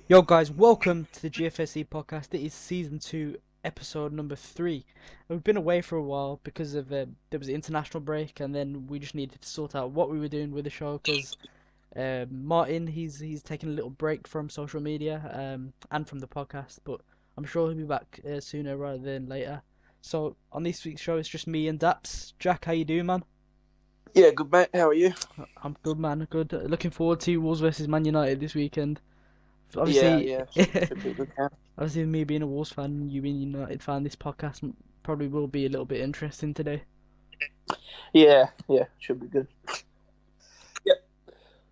Yo guys, welcome to the Gfsc podcast. It is season 2, episode number 3. We've been away for a while because of there was an international break, and then we just needed to sort out what we were doing with the show because Martin he's taking a little break from social media and from the podcast, but I'm sure he'll be back sooner rather than later. So on this week's show, it's just me and Daps. Jack, how you doing, man? Yeah, good mate. How are you? I'm good, man. Good. Looking forward to Wolves versus Man United this weekend. Yeah, Obviously, yeah. Should be a good game. obviously, me being a Wolves fan, you being a United fan, this podcast probably will be a little bit interesting today. Yeah, yeah. Should be good. Yep.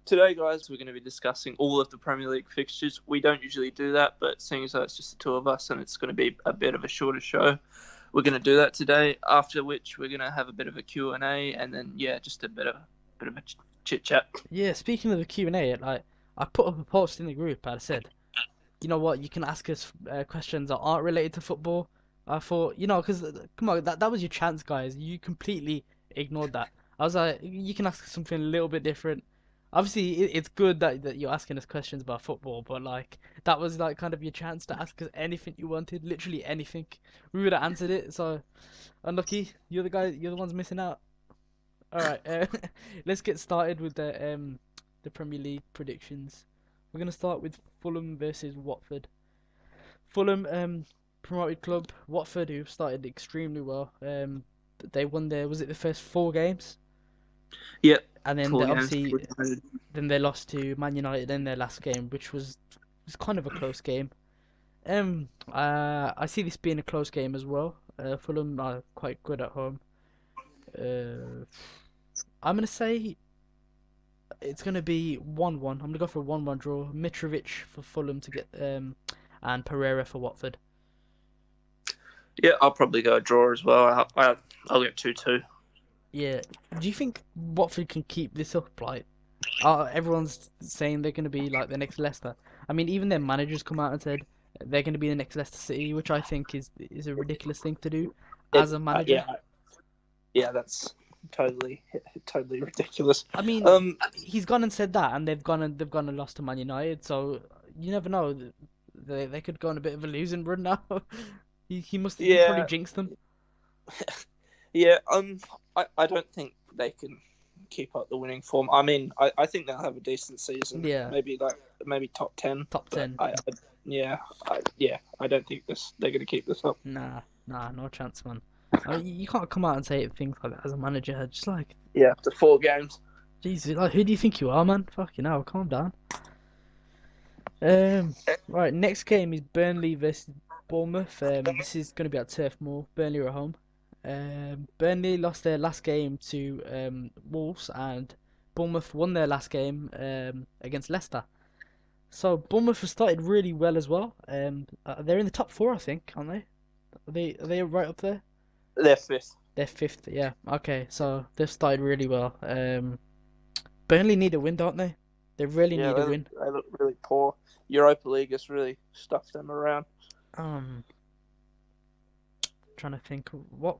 Today, guys, we're going to be discussing all of the Premier League fixtures. We don't usually do that, but seeing as though it's just the two of us and it's going to be a bit of a shorter show, we're going to do that today. After which, we're going to have a bit of a Q&A, and then just a bit of a chit chat. Yeah, speaking of the Q&A, like I put up a post in the group. I said, you know what, you can ask us questions that aren't related to football. I thought, because come on, that was your chance, guys. You completely ignored that. I was like, you can ask something a little bit different. Obviously, it's good that you're asking us questions about football, but like that was like kind of your chance to ask us anything you wanted, literally anything. We would have answered it. So unlucky, you're the guy, you're the ones missing out. All right, let's get started with the Premier League predictions. We're gonna start with Fulham versus Watford. Fulham, promoted club. Watford, who started extremely well. They won their, was it the first 4 games? Yep. And then they 4 games. obviously then they lost to Man United in their last game, which was kind of a close game. I see this being a close game as well. Fulham are quite good at home. Uh, I'm gonna say it's gonna be 1-1. I'm gonna go for a 1-1 draw. Mitrovic for Fulham to get and Pereira for Watford. Yeah, I'll probably go a draw as well. I'll get 2-2. Yeah. Do you think Watford can keep this up? Like, everyone's saying they're gonna be like the next Leicester. I mean, even their managers come out and said they're gonna be the next Leicester City, which I think is a ridiculous thing to do as a manager. Yeah, that's totally ridiculous. I mean, he's gone and said that, and they've gone and lost to Man United. So you never know. They could go on a bit of a losing run now. He probably Yeah, jinxed them. yeah. I don't think they can keep up the winning form. I mean, I think they'll have a decent season. Yeah, Maybe top 10. top But 10. I don't think they're going to keep this up. Nah, no chance, man. I mean, you can't come out and say things like that as a manager. Just like, Yeah, after 4 games. Jesus, like, who do you think you are, man? Fucking hell, calm down. Right, next game is Burnley versus Bournemouth. This is going to be at Turf Moor. Burnley are at home. Burnley lost their last game to Wolves, and Bournemouth won their last game against Leicester. So Bournemouth have started really well as well. They're in the top 4, I think, aren't they? Are they right up there? They're fifth. They're 5th, yeah. Okay, so they've started really well. Burnley need a win, don't they? They really Yeah, need a win. they look really poor. Europa League has really stuffed them around. Um, Trying to think what.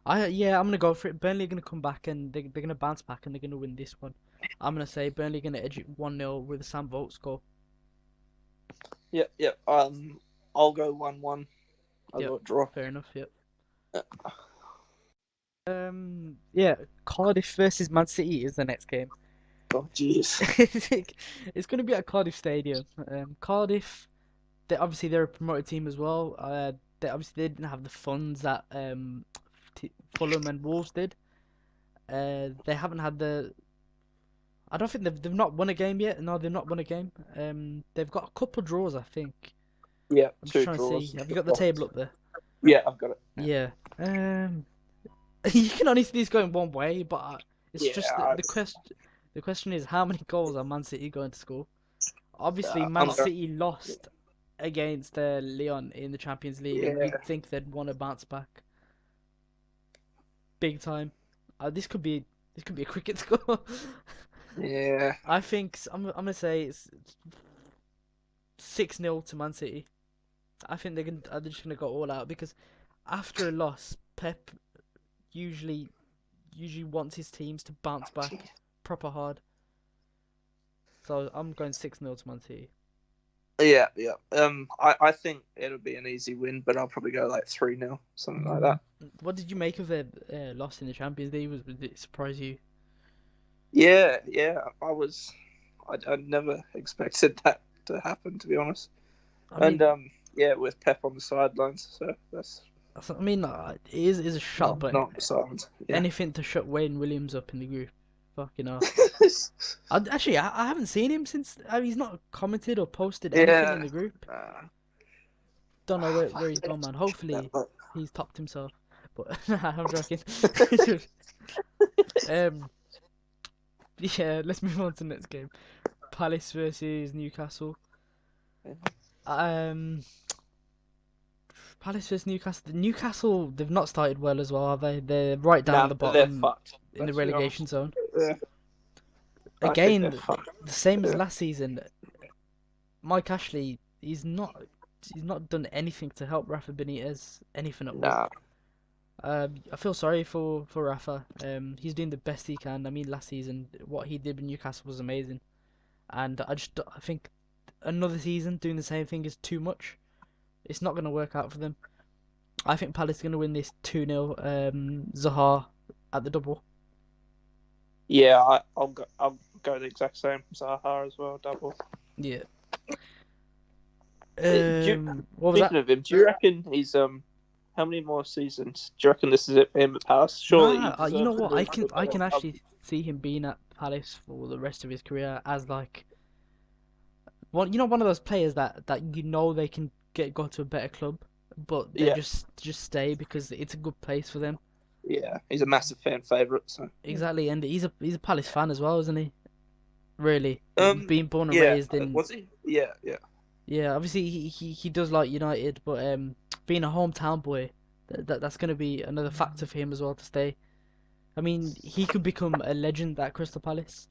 I'm gonna go for it. Burnley are gonna come back and they're gonna bounce back and they're gonna win this one. I'm gonna say Burnley are gonna edge it 1-0 with a Sam Vogt score. Yeah, yeah. I'll go 1-1. I'll Yep, go draw. fair enough. Yep. Yeah, Cardiff versus Man City is the next game. Oh, jeez. It's going to be at Cardiff Stadium. Cardiff, they're a promoted team as well. They didn't have the funds that Fulham and Wolves did. They haven't had the. I don't think they've not won a game yet. No, they've not won a game. They've got a couple draws, I think. Yeah, I'm just two trying to draws. see. Have you got the table up there? Yeah, I've got it. Yeah. You can only see these going one way, but it's Yeah, just the question. The question is, how many goals are Man City going to score? Obviously, I'm Man going. City lost against Lyon in the Champions League, and Yeah, you'd think they'd want to bounce back big time. This could be a cricket score. yeah. I think I'm gonna say it's 6-0 to Man City. I think they're just gonna go all out because after a loss, Pep usually usually wants his teams to bounce back proper hard. So I'm going 6-0 to Man City. Yeah, yeah. I think it'll be an easy win, but I'll probably go like 3-0, something like that. What did you make of their loss in the Champions League? Did it surprise you? Yeah, yeah. I never expected that to happen, to be honest. I And mean, yeah, with Pep on the sidelines, so that's it is a shot, but not the sidelines. Yeah. anything to shut Wayne Williams up in the group. Fucking hell. I haven't seen him since. He's not commented or posted anything in Yeah. the group. Uh, Don't know where he's gone, man. Hopefully he's topped himself. But I'm joking. um, yeah, let's move on to the next game. Palace versus Newcastle. Um, Palace versus Newcastle. Newcastle, they've not started well as well, have they? They're right down Nah, the they're bottom fucked. in the Let's be relegation honest. zone. Yeah, I think they're Again, fucked. the same as Yeah. last season. Mike Ashley, he's not done anything to help Rafa Benitez, anything at all. Nah. I feel sorry for Rafa. He's doing the best he can. I mean, last season, what he did with Newcastle was amazing, and I think another season doing the same thing is too much. It's not going to work out for them. I think Palace are going to win this 2-0. Zaha at the double. Yeah, I'll go the exact same. Zaha as well, double. Yeah. What was that? Speaking of him, do you reckon he's how many more seasons? Do you reckon this is it for him at Palace? Surely he Nah, you know deserves to what? be. I can actually see him being at Palace for the rest of his career as like one of those players that they can go to a better club, but they Yeah, just stay because it's a good place for them. yeah, he's a massive fan favorite. So Exactly, and he's a Palace fan as well, isn't he? Really, um, being born and yeah, raised in. was he? Yeah, yeah, Yeah, obviously he does like United, but being a hometown boy, that's gonna be another factor for him as well to stay. I mean, he could become a legend at Crystal Palace.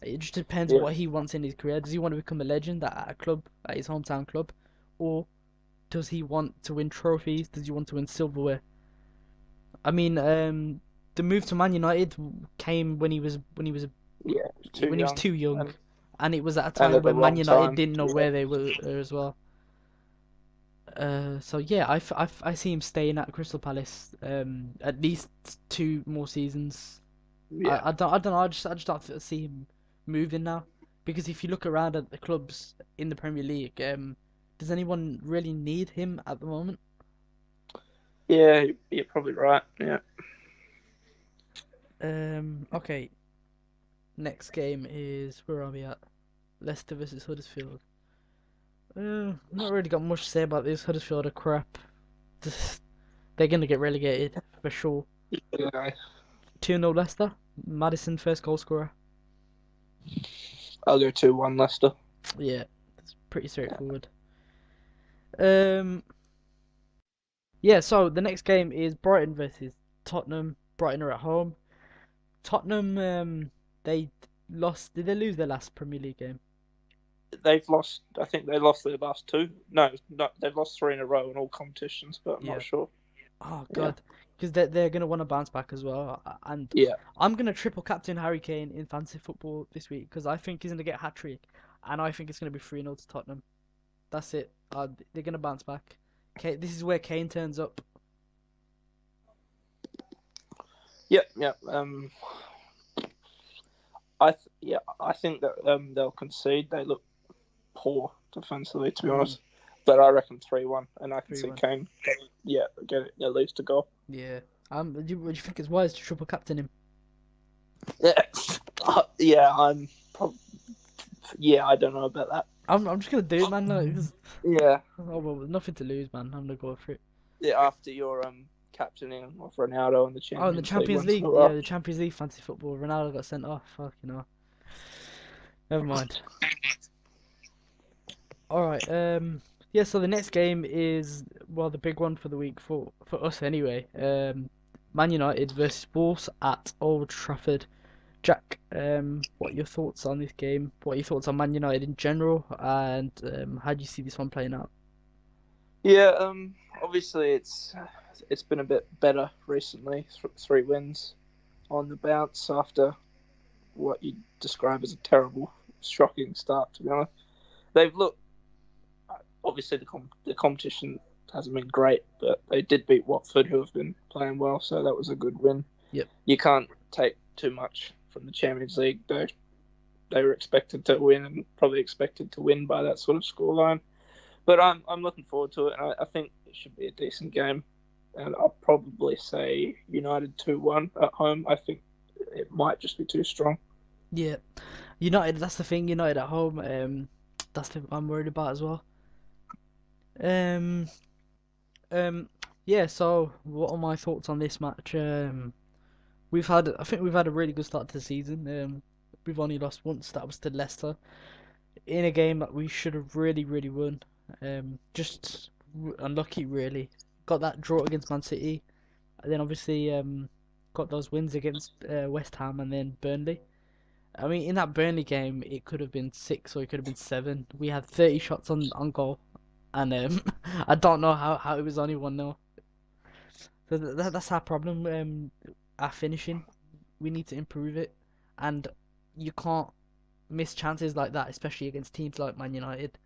It just depends yeah, what he wants in his career. Does he want to become a legend at a club, at his hometown club, or does he want to win trophies? Does he want to win silverware? I mean, the move to Man United came yeah. Too when he was young too young, and and it was at a and time at the when Man wrong United time. didn't know Yeah, where they were as well. So yeah, I see him staying at Crystal Palace at least 2 more seasons. yeah, I don't know. I just don't see him moving now because if you look around at the clubs in the Premier League, does anyone really need him at the moment? yeah. You're probably right. Yeah, Okay. Next game is where are we at? Leicester versus Huddersfield. Not really got much to say about this. Huddersfield are crap. Just, they're gonna get relegated for sure. yeah. 2-0 Leicester. Madison first goal scorer. I'll go 2-1 Leicester. Yeah, it's pretty straightforward. Um, yeah. So the next game is Brighton versus Tottenham. Brighton are at home. Tottenham, they lost. Did they lose their last Premier League game? They've lost. I think they lost their last two. No, they've lost 3 in a row in all competitions, but I'm Yeah. not sure. Oh Yeah, God, because they're gonna want to bounce back as well. And yeah, I'm gonna triple captain Harry Kane in fantasy football this week because I think he's gonna get a hat trick, and I think it's gonna be 3-0 to Tottenham. That's it. They're gonna bounce back. This is where Kane turns up. yeah, yeah. I think that they'll concede. They look poor defensively, to be honest. But I reckon 3-1, and I can see 3-1. Kane. Yeah, get it at least a goal. Yeah. Would you think it's wise to triple captain him? Yeah, yeah. Yeah, I don't know about that. I'm just gonna do it, man. Like, Yeah, oh well, nothing to lose, man. I'm gonna go for it. yeah. After your captaining of Ronaldo in the Oh, in the Champions League Champions once League, in a yeah, while. the Champions League fantasy football. Ronaldo got sent off. Fucking hell. Never mind. All right. Yeah. So the next game is the big one for the week for us anyway. Man United versus Wolves at Old Trafford. Jack, what are your thoughts on this game? What are your thoughts on Man United in general? And how do you see this one playing out? Yeah, obviously it's been a bit better recently. 3 wins on the bounce after what you describe as a terrible, shocking start. To be honest, they've looked obviously the competition hasn't been great, but they did beat Watford, who have been playing well, so that was a good win. Yep. You can't take too much from the Champions League, though. They were expected to win and probably expected to win by that sort of scoreline. But I'm looking forward to it, and I think it should be a decent game. And I'll probably say United 2-1 at home. I think it might just be too strong. Yeah. United, that's the thing. United at home. That's the I'm worried about as well. Um. Yeah. So, what are my thoughts on this match? I think we've had a really good start to the season. We've only lost once. That was to Leicester in a game that we should have really, really won. Just unlucky, really. Got that draw against Man City, and then obviously got those wins against West Ham and then Burnley. I mean, in that Burnley game, it could have been 6 or it could have been 7. We had 30 shots on goal, and I don't know how it was only 1-0. So that's our problem. Our finishing, we need to improve it, and you can't miss chances like that, especially against teams like Man United.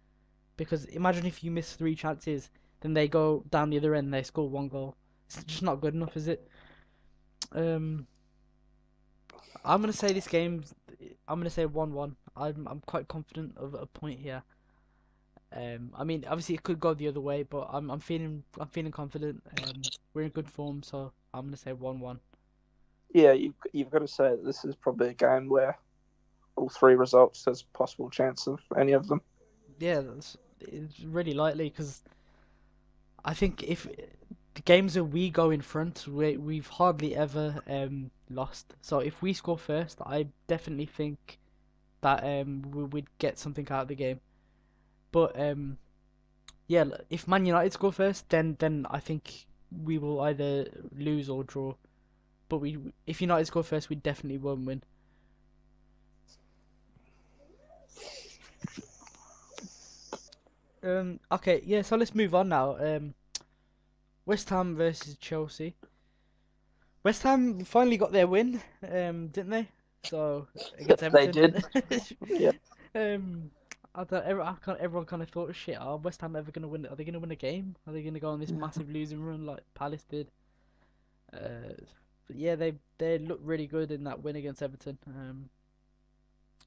Because imagine if you miss 3 chances, then they go down the other end and they score 1 goal. It's just not good enough, is it? Um, I'm gonna say this game. I'm gonna say 1-1. I'm quite confident of a point here. I mean, obviously it could go the other way, but I'm feeling confident. We're in good form, so I'm gonna say 1-1. Yeah, you've got to say that this is probably a game where all three results there's a possible chance of any of them. Yeah, it's really likely because I think if the games that we go in front, we've hardly ever lost. So if we score first, I definitely think that we'd get something out of the game. But yeah, if Man United score first, then I think we will either lose or draw. But if United score first, we definitely won't win. Okay, yeah. So let's move on now. West Ham versus Chelsea. West Ham finally got their win, didn't they? So against They Everton. did. Yeah. um, everyone kind of thought, shit, are West Ham ever gonna win? Are they gonna win a game? Are they gonna go on this massive losing run like Palace did? But yeah, they look really good in that win against Everton.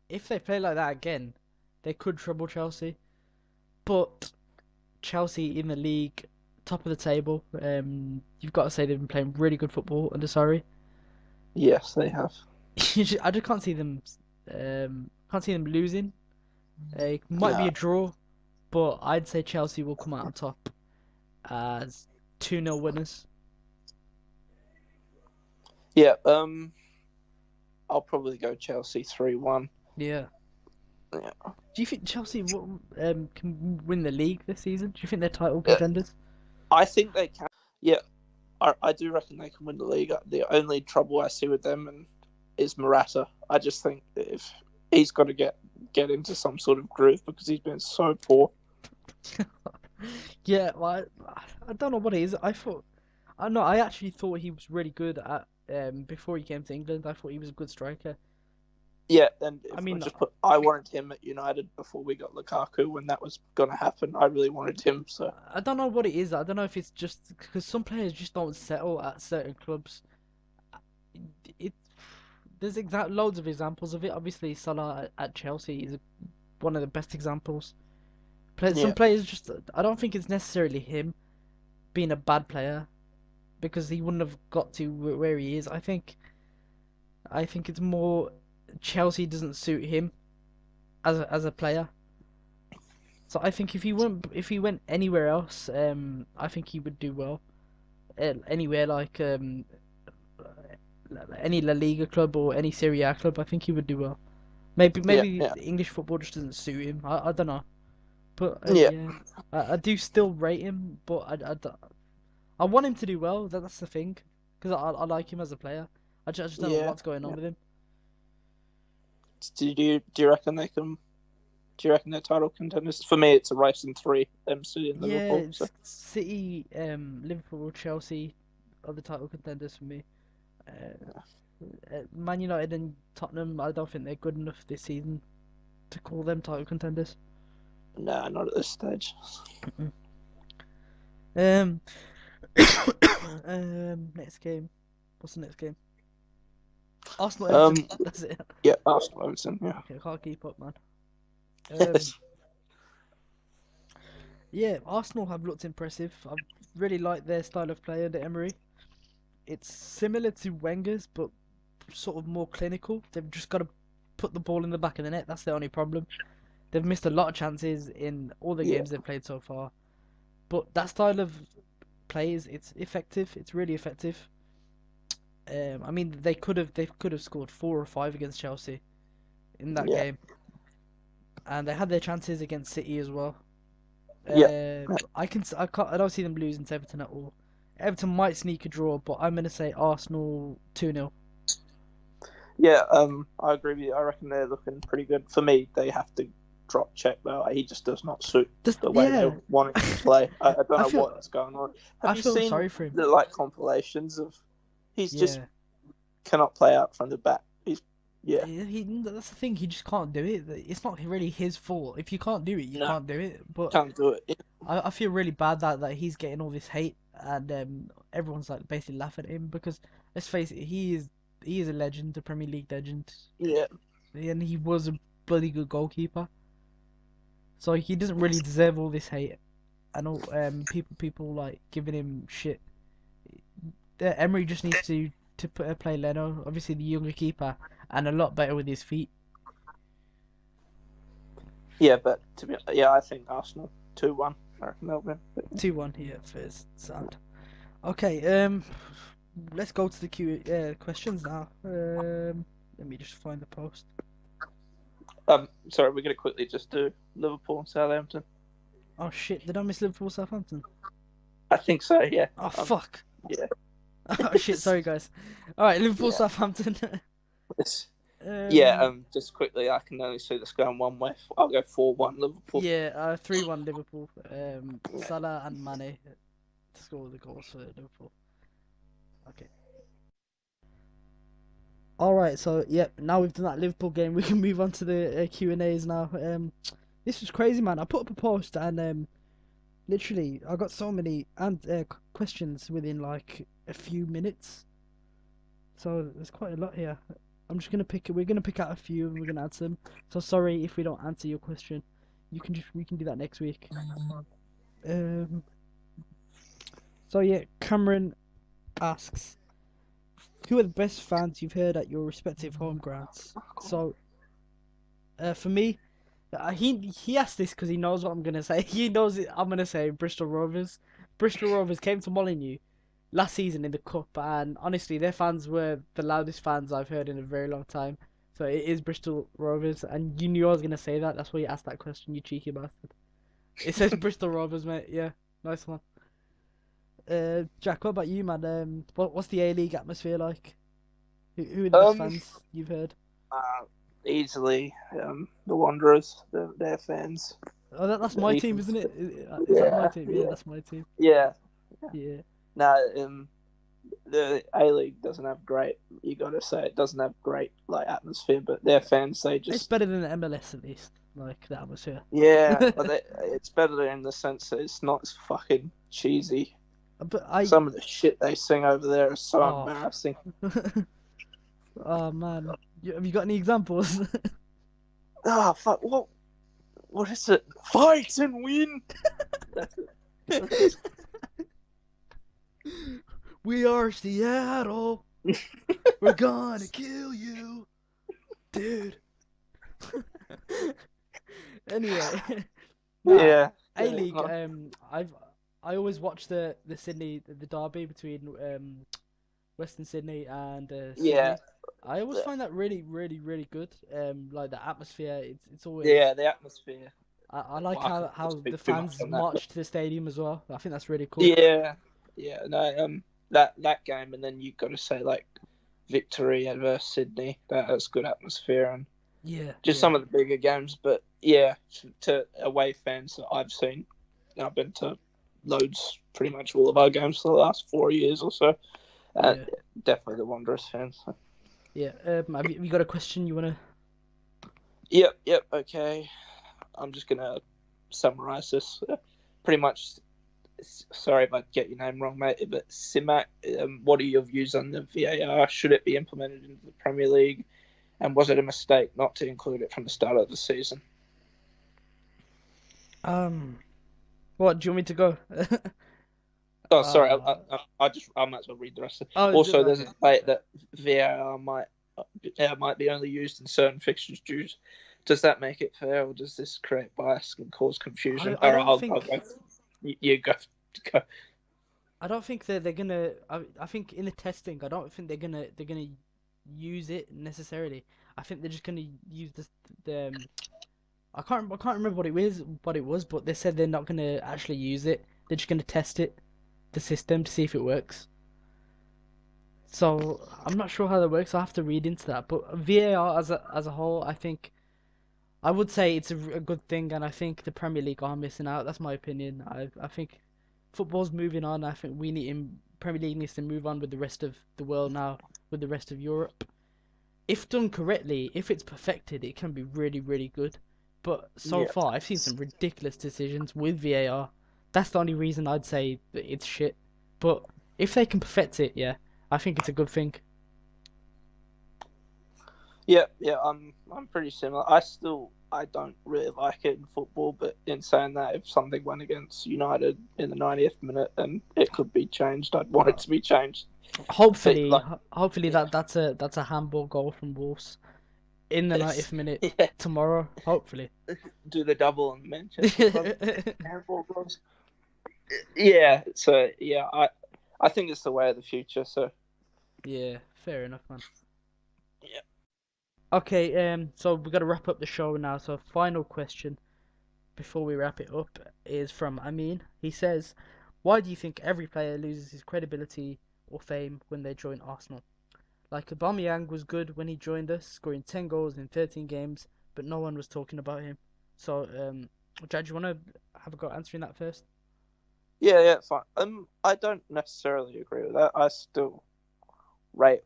If they play like that again, they could trouble Chelsea. But Chelsea in the league, top of the table. You've got to say they've been playing really good football under Sarri. Yes, they have. I just can't see them losing. It might be No. a draw, but I'd say Chelsea will come out on top as 2-0 winners. Yeah. I'll probably go Chelsea 3-1. Yeah. Yeah. Do you think Chelsea can win the league this season? Do you think they're title contenders? I think they can. Yeah, I do reckon they can win the league. The only trouble I see with them is Morata. I just think if he's got to get into some sort of groove because he's been so poor. Yeah, well, I don't know what it is. I actually thought he was really good at before he came to England. I thought he was a good striker. Yeah, and I mean, I wanted him at United before we got Lukaku when that was going to happen. I really wanted him. So I don't know what it is. I don't know if it's just because some players just don't settle at certain clubs. It there's loads of examples of it. Obviously, Salah at Chelsea is one of the best examples. Some yeah, players just I don't think it's necessarily him being a bad player because he wouldn't have got to where he is. I think it's more Chelsea doesn't suit him as a player. So I think if he went anywhere else, I think he would do well. Anywhere like any La Liga club or any Serie A club, I think he would do well. Maybe yeah, English football just doesn't suit him. I don't know, but yeah, yeah, I do still rate him, but I want him to do well. That's the thing, because I like him as a player. I just don't know yeah, what's going on yeah. with him. Do you reckon they can? Do you reckon they're title contenders? For me, it's a race in three. City and Yeah, Liverpool. So. it's City, Liverpool, Chelsea are the title contenders for me. Man United and Tottenham, I don't think they're good enough this season to call them title contenders. Nah, not at this stage. Um, next game. What's the next game? Arsenal Everton. That's it. Yeah, Arsenal Everton. Yeah. Okay, I can't keep up, man. Um, yeah, Arsenal have looked impressive. I really like their style of play under Emery. It's similar to Wenger's, but sort of more clinical. They've just got to put the ball in the back of the net. That's the only problem. They've missed a lot of chances in all the Yeah. games they've played so far. But that style of play it's effective. It's really effective. I mean, they could have scored 4 or 5 against Chelsea in that Yeah. game, and they had their chances against City as well. Yeah. I don't see them losing to Everton at all. Everton might sneak a draw, but I'm gonna say Arsenal 2-0. Yeah. I agree with you. I reckon they're looking pretty good. For me, they have to drop check though. He just does not suit Just the way they yeah, want him to play. I don't I know feel what's going on. I Have you feel seen sorry for him. the like compilations of he's just Yeah, cannot play out from the back. He's yeah. that's the thing. He just can't do it. It's not really his fault. If you can't do it, you No, can't do it. But can't do it. I feel really bad that he's getting all this hate and everyone's like basically laughing at him because let's face it, he is a legend, a Premier League legend, Yeah. and he was a bloody good goalkeeper. So he doesn't really deserve all this hate and all people like giving him shit. Emery just needs to play Leno, obviously the younger keeper, and a lot better with his feet. Yeah, but I think Arsenal 2-1. I reckon they'll win. 2-1 here first sound. Okay, let's go to the questions now. Let me just find the post. Sorry, we're gonna quickly just do Liverpool and Southampton. Oh shit, did I miss Liverpool Southampton? I think so. Yeah. Oh fuck. Yeah. Oh shit, sorry guys. Alright, Liverpool Yeah. Southampton. Yeah. Just quickly, I can only see this going one way. I'll go 4-1 Liverpool. Yeah, 3-1 Liverpool. Salah and Mane to score the goals for Liverpool. Okay. Alright, so yeah, now we've done that Liverpool game, we can move on to the Q&As now. This was crazy, man. I put up a post and literally I got so many questions within like a few minutes. So there's quite a lot here. We're gonna pick out a few and we're gonna answer them. So sorry if we don't answer your question. We can do that next week. Um. So yeah, Cameron asks, who are the best fans you've heard at your respective home grounds? So, for me, he asked this because he knows what I'm gonna say. He knows it. I'm gonna say Bristol Rovers. Bristol Rovers came to Molineux last season in the cup, and honestly, their fans were the loudest fans I've heard in a very long time. So it is Bristol Rovers, and you knew I was gonna say that. That's why you asked that question, you cheeky bastard. It says Bristol Rovers, mate. Yeah, nice one. Jack, what about you, man? What's the A-League atmosphere like? Who are the best fans you've heard? Easily the Wanderers, their fans. Oh, that's my team, isn't it? Is that my Yeah, team? Yeah, that's my team. yeah. Yeah. No, the A League doesn't have great. You got to say it doesn't have great like atmosphere, but their fans It's just better than the MLS at least, like the atmosphere. yeah, but it's better in the sense that it's not as fucking cheesy. But Some of the shit they sing over there is so Oh. embarrassing. Oh man, have you got any examples? Oh fuck! What is it? Fight and win. That's it. We are Seattle. We're gonna kill you, dude. Anyway, nah, Yeah. A-League. Yeah. I always watch the Sydney the derby between Western Sydney and Sydney. Yeah. I always find that really, really, really good. Like the atmosphere, it's always. Yeah, the atmosphere. I like Well, I how can't how speak the too much fans on that, march to the stadium as well. I think that's really cool. Yeah, no, that game, and then you got to say like Victory versus Sydney. That's good atmosphere, and Yeah. just some of the bigger games. But yeah, to away fans that I've seen, I've been to loads, pretty much all of our games for the last 4 years or so. Yeah. Definitely the Wanderers fans. So. Yeah. Have you got a question you wanna? Yep. Okay. I'm just gonna summarise this. Pretty much, sorry if I get your name wrong, mate, but Simak, what are your views on the VAR? Should it be implemented into the Premier League? And was it a mistake not to include it from the start of the season? What do you want me to go? Oh, sorry, uh, I might as well read the rest of it. oh, Also, there's a okay. debate that VAR might be only used in certain fixtures. Does that make it fair, or does this create bias and cause confusion? I All right, don't I'll think go. You go. Go. I don't think they're gonna. I think in the testing, I don't think they're gonna use it necessarily. I think they're just gonna use the I can't remember what it was, but they said they're not gonna actually use it. They're just gonna test the system to see if it works. So I'm not sure how that works. I have to read into that. But VAR as a whole, I think I would say it's a good thing, and I think the Premier League are missing out. That's my opinion. I think football's moving on. I think Premier League needs to move on with the rest of the world now, with the rest of Europe. If done correctly, if it's perfected, it can be really, really good. But so Yeah, far, I've seen some ridiculous decisions with VAR. That's the only reason I'd say that it's shit. But if they can perfect it, yeah, I think it's a good thing. yeah. I'm pretty similar. I don't really like it in football, but in saying that, if something went against United in the 90th minute and it could be changed, I'd want it Uh, to be changed. But hopefully, like, hopefully yeah, that's a handball goal from Wolves in the 90th minute yeah, tomorrow. Hopefully. do the double on Manchester Club. Handball goals. Yeah, so yeah, I think it's the way of the future. So Yeah, fair enough, man. yeah, Okay, so we got to wrap up the show now. So final question before we wrap it up is from Amin. He says, "Why do you think every player loses his credibility or fame when they join Arsenal? Like Aubameyang was good when he joined us, scoring 10 goals in 13 games, but no one was talking about him." So, Jad, do you want to have a go at answering that first? yeah, fine. I don't necessarily agree with that. I still rate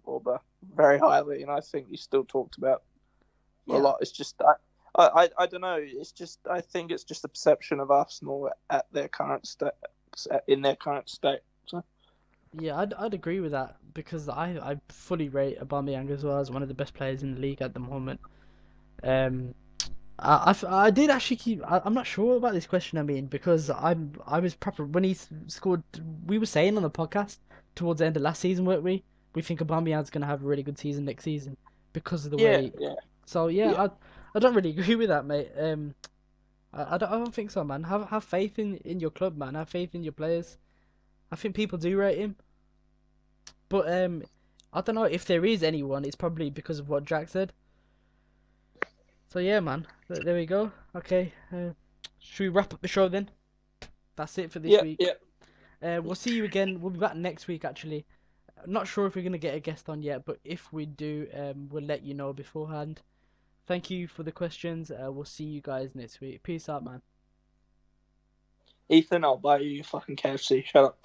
Orba very highly, and I think he's still talked about a Yeah, lot. It's just I don't know. It's just I think it's just a perception of Arsenal at their current state, in their current state. So yeah, I'd agree with that because I fully rate Aubameyang as well as one of the best players in the league at the moment. Um, I did actually keep. I'm not sure about this question. I mean, because I was proper when he scored. We were saying on the podcast towards the end of last season, weren't we? We think Aubameyang's gonna have a really good season next season because of the yeah, way. yeah, So yeah, yeah, I don't really agree with that, mate. I don't think so, man. Have faith in your club, man. Have faith in your players. I think people do rate him, but I don't know if there is anyone. It's probably because of what Jack said. So yeah, man. There we go. Okay. Should we wrap up the show then? That's it for this yeah, week. yeah. We'll see you again. We'll be back next week, actually. Not sure if we're gonna get a guest on yet, but if we do, we'll let you know beforehand. Thank you for the questions. We'll see you guys next week. Peace out, man. Ethan, I'll buy you fucking KFC. Shut up.